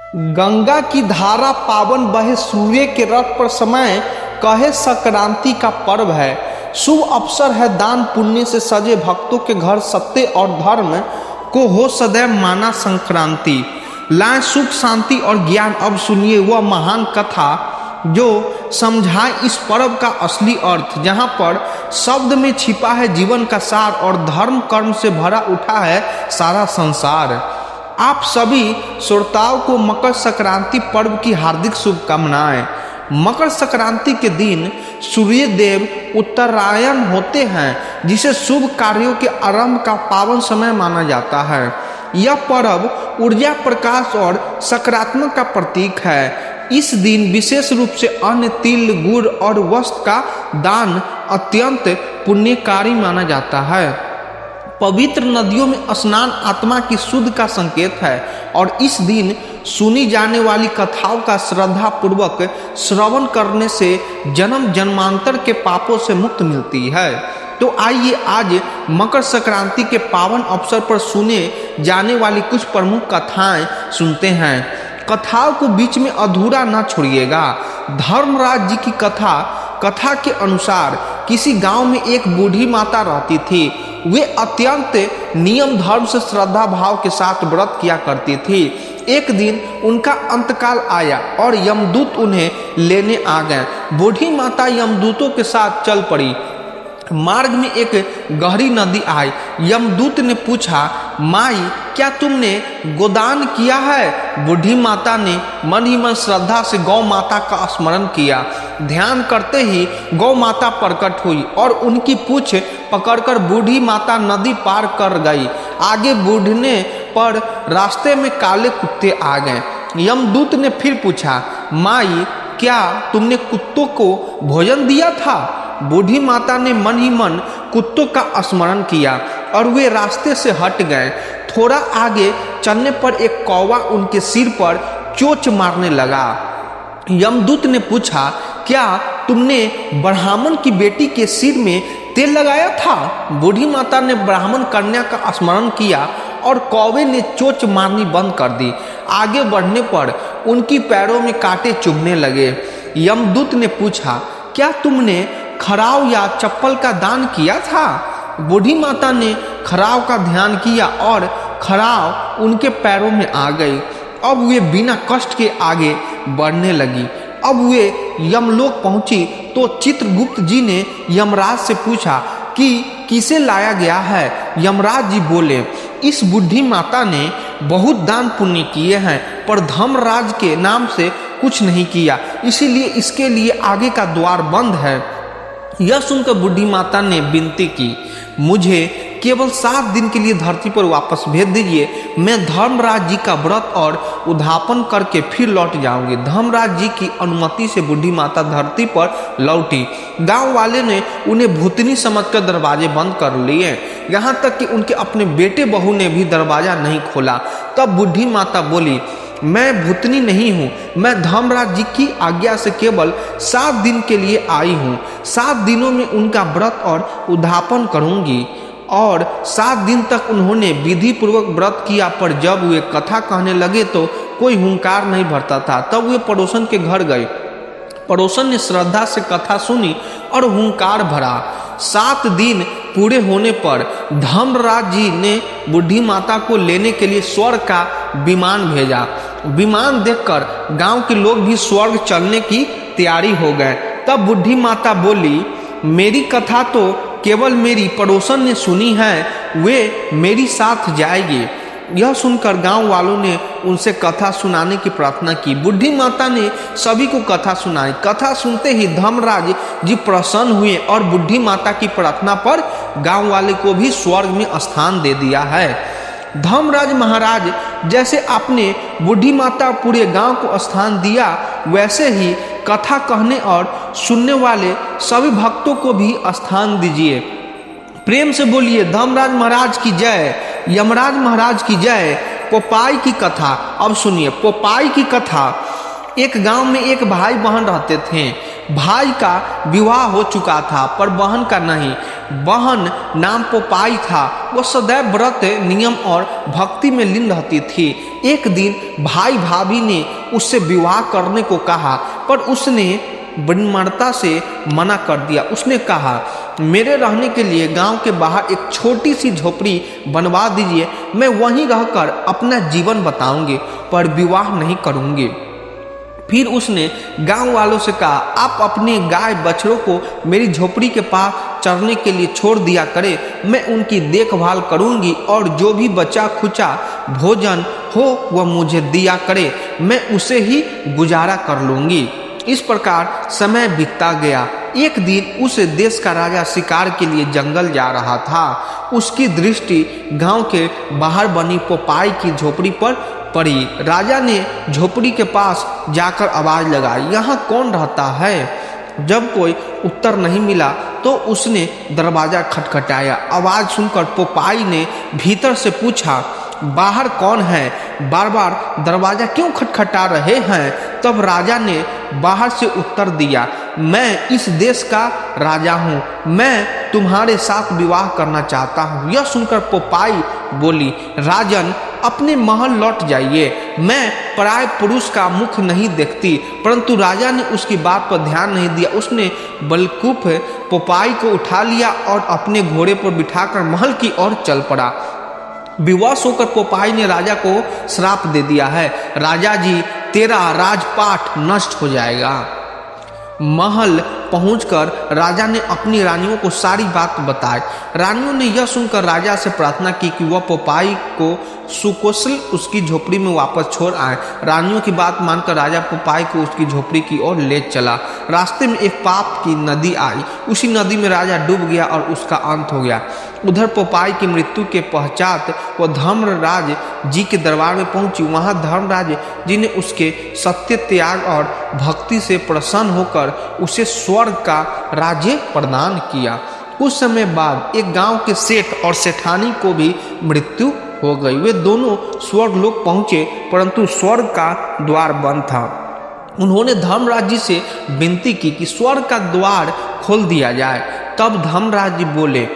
गंगा की धारा पावन बहे सूर्य के रथ पर समय कहे संक्रांति का पर्व है। शुभ अवसर है दान पुण्य से सजे भक्तों के घर सत्य और धर्म को हो सदैव माना संक्रांति। लाए सुख शांति और ज्ञान। अब सुनिए वह महान कथा जो समझाए इस पर्व का असली अर्थ, जहाँ पर शब्द में छिपा है जीवन का सार और धर्म कर्म से भरा उठा है सारा संसार। आप सभी श्रोताओं को मकर संक्रांति पर्व की हार्दिक शुभकामनाएं। मकर संक्रांति के दिन सूर्य देव उत्तरायण होते हैं, जिसे शुभ कार्यों के आरंभ का पावन समय माना जाता है। यह पर्व ऊर्जा, प्रकाश और सकारात्मक का प्रतीक है। इस दिन विशेष रूप से अन्न, तिल, गुड़ और वस्त्र का दान अत्यंत पुण्यकारी माना जाता है। पवित्र नदियों में स्नान आत्मा की शुद्ध का संकेत है और इस दिन सुनी जाने वाली कथाओं का श्रद्धा पूर्वक श्रवण करने से जन्म जन्मांतर के पापों से मुक्ति मिलती है। तो आइए आज मकर संक्रांति के पावन अवसर पर सुने जाने वाली कुछ प्रमुख कथाएं सुनते हैं। कथाओं को बीच में अधूरा न छोड़िएगा। धर्मराज जी की कथा के अनुसार किसी गांव में एक बूढ़ी माता रहती थी। वे अत्यंत नियम धर्म से श्रद्धा भाव के साथ व्रत किया करती थी। एक दिन उनका अंतकाल आया और यमदूत उन्हें लेने आ गए। बूढ़ी माता यमदूतों के साथ चल पड़ी। मार्ग में एक गहरी नदी आई। यमदूत ने पूछा, माई क्या तुमने गोदान किया है? बूढ़ी माता ने मन ही मन श्रद्धा से गौ माता का स्मरण किया। ध्यान करते ही गौ माता प्रकट हुई और उनकी पूंछ पकड़कर बूढ़ी माता नदी पार कर गई। आगे बढ़ने पर रास्ते में काले कुत्ते आ गए। यमदूत ने फिर पूछा, माई क्या तुमने कुत्तों को भोजन दिया था? बूढ़ी माता ने मन ही मन कुत्तों का स्मरण किया और वे रास्ते से हट गए। थोड़ा आगे चलने पर एक कौवा उनके सिर पर चोंच मारने लगा। यमदूत ने पूछा, क्या तुमने ब्राह्मण की बेटी के सिर में तेल लगाया था? बूढ़ी माता ने ब्राह्मण कन्या का स्मरण किया और कौवे ने चोंच मारनी बंद कर दी। आगे बढ़ने पर उनकी पैरों में कांटे चुभने लगे। यमदूत ने पूछा, क्या तुमने खराव या चप्पल का दान किया था? बूढ़ी माता ने खराव का ध्यान किया और खराव उनके पैरों में आ गई। अब वे बिना कष्ट के आगे बढ़ने लगी। अब वे यमलोक पहुंची तो चित्रगुप्त जी ने यमराज से पूछा कि किसे लाया गया है। यमराज जी बोले, इस बूढ़ी माता ने बहुत दान पुण्य किए हैं पर धर्मराज के नाम से कुछ नहीं किया, इसीलिए इसके लिए आगे का द्वार बंद है। यह सुनकर बूढ़ी माता ने विनती की, मुझे केवल 7 दिन के लिए धरती पर वापस भेज दीजिए। मैं धर्मराज जी का व्रत और उद्यापन करके फिर लौट जाऊंगी। धर्मराज जी की अनुमति से बूढ़ी माता धरती पर लौटी। गांव वाले ने उन्हें भूतनी समझकर दरवाजे बंद कर लिए। यहाँ तक कि उनके अपने बेटे बहू ने भी दरवाजा नहीं खोला। तब बूढ़ी माता बोली, मैं भूतनी नहीं हूँ, मैं धर्मराज जी की आज्ञा से केवल 7 दिन के लिए आई हूँ। 7 दिनों में उनका व्रत और उद्यापन करूँगी। और 7 दिन तक उन्होंने विधि पूर्वक व्रत किया, पर जब वे कथा कहने लगे तो कोई हुंकार नहीं भरता था। तब वे पड़ोसन के घर गए। पड़ोसन ने श्रद्धा से कथा सुनी और हुंकार भरा। 7 दिन पूरे होने पर धर्मराज जी ने बूढ़ी माता को लेने के लिए स्वर्ग का विमान भेजा। विमान देखकर गांव के लोग भी स्वर्ग चलने की तैयारी हो गए। तब बूढ़ी माता बोली, मेरी कथा तो केवल मेरी पड़ोसन ने सुनी है, वे मेरी साथ जाएगी। यह सुनकर गांव वालों ने उनसे कथा सुनाने की प्रार्थना की। बूढ़ी माता ने सभी को कथा सुनाई। कथा सुनते ही धर्मराज जी प्रसन्न हुए और बूढ़ी माता की प्रार्थना पर गांव वाले को भी स्वर्ग में स्थान दे दिया है। धर्मराज महाराज जैसे आपने बूढ़ी माता पूरे गांव को स्थान दिया, वैसे ही कथा कहने और सुनने वाले सभी भक्तों को भी स्थान दीजिए। प्रेम से बोलिए, धर्मराज महाराज की जय, यमराज महाराज की जय। पोपाई की कथा। अब सुनिए पोपाई की कथा। एक गांव में एक भाई बहन रहते थे। भाई का विवाह हो चुका था पर बहन का नहीं। बहन नाम पोपाई था। वो सदैव व्रत, नियम और भक्ति में लीन रहती थी। एक दिन भाई भाभी ने उससे विवाह करने को कहा पर उसने विनम्रता से मना कर दिया। उसने कहा, मेरे रहने के लिए गांव के बाहर एक छोटी सी झोपड़ी बनवा दीजिए, मैं वहीं रहकर अपना जीवन बताऊंगी पर विवाह नहीं करूंगी। फिर उसने गांव वालों से कहा, आप अपने गाय बछड़ों को मेरी झोपड़ी के पास चरने के लिए छोड़ दिया करें, मैं उनकी देखभाल करूंगी और जो भी बचा खुचा भोजन हो वह मुझे दिया करे, मैं उसे ही गुजारा कर लूंगी। इस प्रकार समय बीतता गया। एक दिन उस देश का राजा शिकार के लिए जंगल जा रहा था। उसकी दृष्टि गांव के बाहर बनी पोपाई की झोपड़ी पर पड़ी। राजा ने झोपड़ी के पास जाकर आवाज लगाई, यहाँ कौन रहता है? जब कोई उत्तर नहीं मिला तो उसने दरवाजा खटखटाया। आवाज सुनकर पोपाई ने भीतर से पूछा, बाहर कौन है? बार बार दरवाजा क्यों खटखटा रहे हैं? तब राजा ने बाहर से उत्तर दिया, मैं इस देश का राजा हूँ, मैं तुम्हारे साथ विवाह करना चाहता हूँ। यह सुनकर पोपाई बोली, राजन अपने महल लौट जाइए, मैं पराय पुरुष का मुख नहीं देखती। परंतु राजा ने उसकी बात पर ध्यान नहीं दिया। उसने बलकूफ पोपाई को उठा लिया और अपने घोड़े पर बिठाकर महल की ओर चल पड़ा। विवश होकर पोपाई ने राजा को श्राप दे दिया है, राजा जी तेरा राजपाट नष्ट हो जाएगा। महल पहुंचकर राजा ने अपनी रानियों को सारी बात बताई। रानियों ने यह सुनकर राजा से प्रार्थना की कि वह पोपाई को सुकुशल उसकी झोपड़ी में वापस छोड़ आए। रानियों की बात मानकर राजा पोपाई को उसकी झोपड़ी की ओर ले चला। रास्ते में एक पाप की नदी आई। उसी नदी में राजा डूब गया और उसका अंत हो गया। उधर पोपाई की मृत्यु के पश्चात वह धर्मराज जी के दरबार में पहुंची। वहां धर्मराज जी ने उसके सत्य, त्याग और भक्ति से प्रसन्न होकर उसे स्वर्ग का राज्य प्रदान किया। कुछ समय बाद एक गांव के सेठ और सेठानी को भी मृत्यु हो गई। वे दोनों स्वर्ग लोक पहुंचे परंतु स्वर्ग का द्वार बंद था। उन्होंने धर्मराज जी से विनती की कि स्वर्ग का द्वार खोल दिया जाए। तब धर्मराज जी बोले,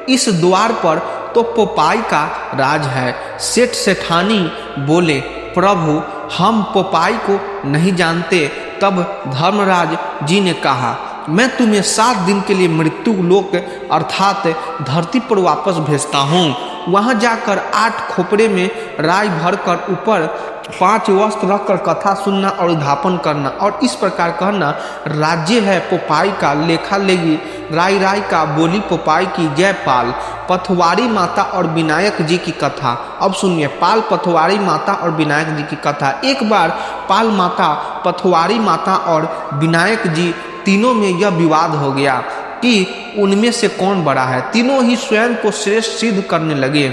इस द्वार पर तो पोपाई का राज है। सेठ सेठानी बोले, प्रभु हम पोपाई को नहीं जानते। तब धर्मराज जी ने कहा, मैं तुम्हें 7 दिन के लिए मृत्यु लोक अर्थात धरती पर वापस भेजता हूँ। वहाँ जाकर 8 खोपड़े में राई भरकर ऊपर 5 वस्त्र रखकर कथा सुनना और उद्धापन करना और इस प्रकार कहना, राज्य है पोपाई का, लेखा लेगी राई राई का, बोली पोपाई की जय। पाल पथवारी माता और विनायक जी की कथा। अब सुनिए, पाल पथवारी माता और विनायक जी की कथा। एक बार पाल माता, पथवारी माता और विनायक जी तीनों में यह विवाद हो गया कि उनमें से कौन बड़ा है। तीनों ही स्वयं को श्रेष्ठ सिद्ध करने लगे।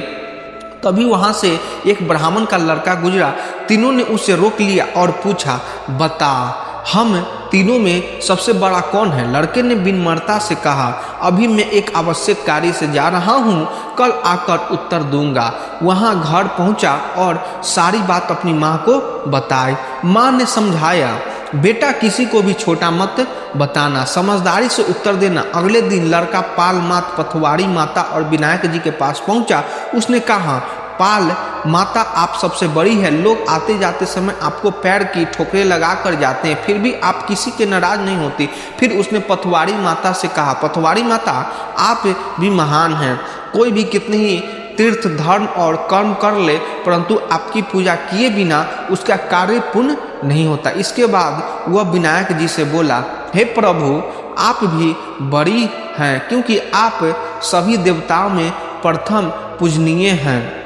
तभी वहां से एक ब्राह्मण का लड़का गुजरा। तीनों ने उसे रोक लिया और पूछा, बता हम तीनों में सबसे बड़ा कौन है? लड़के ने विनम्रता से कहा, अभी मैं एक आवश्यक कार्य से जा रहा हूँ, कल आकर उत्तर दूंगा। वहाँ घर पहुँचा और सारी बात अपनी माँ को बताई। माँ ने समझाया, बेटा किसी को भी छोटा मत बताना, समझदारी से उत्तर देना। अगले दिन लड़का पाल मात, पथवारी माता और विनायक जी के पास पहुंचा। उसने कहा, पाल माता आप सबसे बड़ी है, लोग आते जाते समय आपको पैर की ठोकरें लगा कर जाते हैं, फिर भी आप किसी के नाराज नहीं होती। फिर उसने पथवारी माता से कहा, पथवारी माता आप भी महान हैं, कोई भी कितने ही तीर्थ धर्म और कर्म कर ले परंतु आपकी पूजा किए बिना उसका कार्य पूर्ण नहीं होता। इसके बाद वह विनायक जी से बोला, हे प्रभु आप भी बड़ी हैं क्योंकि आप सभी देवताओं में प्रथम पूजनीय हैं।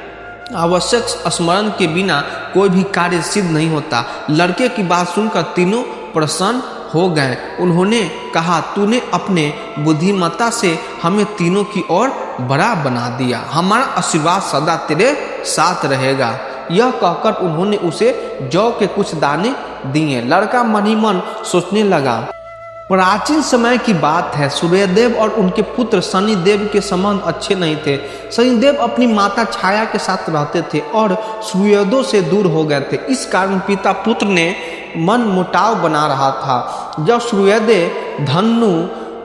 आवश्यक स्मरण के बिना कोई भी कार्य सिद्ध नहीं होता। लड़के की बात सुनकर तीनों प्रसन्न हो गए। उन्होंने कहा, तूने अपने बुद्धिमत्ता से हमें तीनों की ओर बड़ा बना दिया, हमारा आशीर्वाद सदा तेरे साथ रहेगा। यह कहकर उन्होंने उसे जौ के कुछ दाने दिए। लड़का मन ही मन सोचने लगा, प्राचीन समय की बात है, सूर्यदेव और उनके पुत्र शनिदेव के संबंध अच्छे नहीं थे। शनिदेव अपनी माता छाया के साथ रहते थे और सूर्योदय से दूर हो गए थे। इस कारण पिता पुत्र ने मन मुटाव बना रहा था। जब सूर्योदय धनु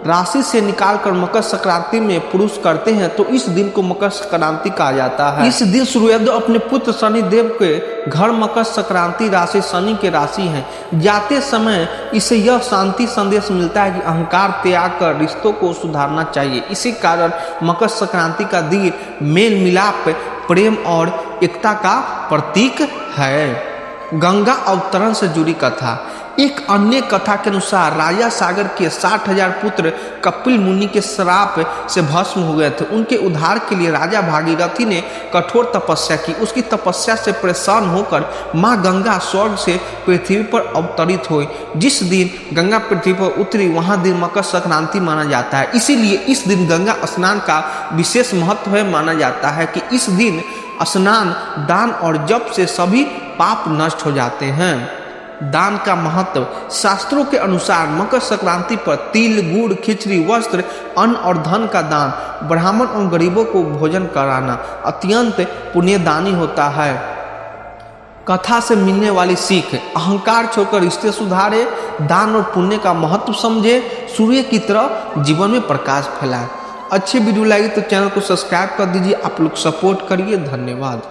राशि से निकालकर मकर संक्रांति में पुरुष करते हैं तो इस दिन को मकर संक्रांति कहा जाता है। इस दिन सूर्योदय अपने पुत्र शनिदेव के घर मकर संक्रांति राशि शनि के राशि है जाते समय इसे यह शांति संदेश मिलता है कि अहंकार त्याग कर रिश्तों को सुधारना चाहिए। इसी कारण मकर संक्रांति का दिन मेल मिलाप, प्रेम और एकता का प्रतीक है। गंगा अवतरण से जुड़ी कथा। एक अन्य कथा के अनुसार राजा सागर के 60,000 पुत्र कपिल मुनि के श्राप से भस्म हो गए थे। उनके उद्धार के लिए राजा भागीरथी ने कठोर तपस्या की। उसकी तपस्या से परेशान होकर माँ गंगा स्वर्ग से पृथ्वी पर अवतरित हुई। जिस दिन गंगा पृथ्वी पर उतरी वहाँ दिन मकर संक्रांति माना जाता है। इसीलिए इस दिन गंगा स्नान का विशेष महत्व है। माना जाता है कि इस दिन स्नान, दान और जप से सभी पाप नष्ट हो जाते हैं। दान का महत्व। शास्त्रों के अनुसार मकर संक्रांति पर तिल, गुड़, खिचड़ी, वस्त्र, अन्न और धन का दान, ब्राह्मण और गरीबों को भोजन कराना अत्यंत पुण्यदानी होता है। कथा से मिलने वाली सीख। अहंकार छोड़कर रिश्ते सुधारे, दान और पुण्य का महत्व समझे, सूर्य की तरह जीवन में प्रकाश फैलाए। अच्छी वीडियो लगी तो चैनल को सब्सक्राइब कर दीजिए। आप लोग सपोर्ट करिए। धन्यवाद।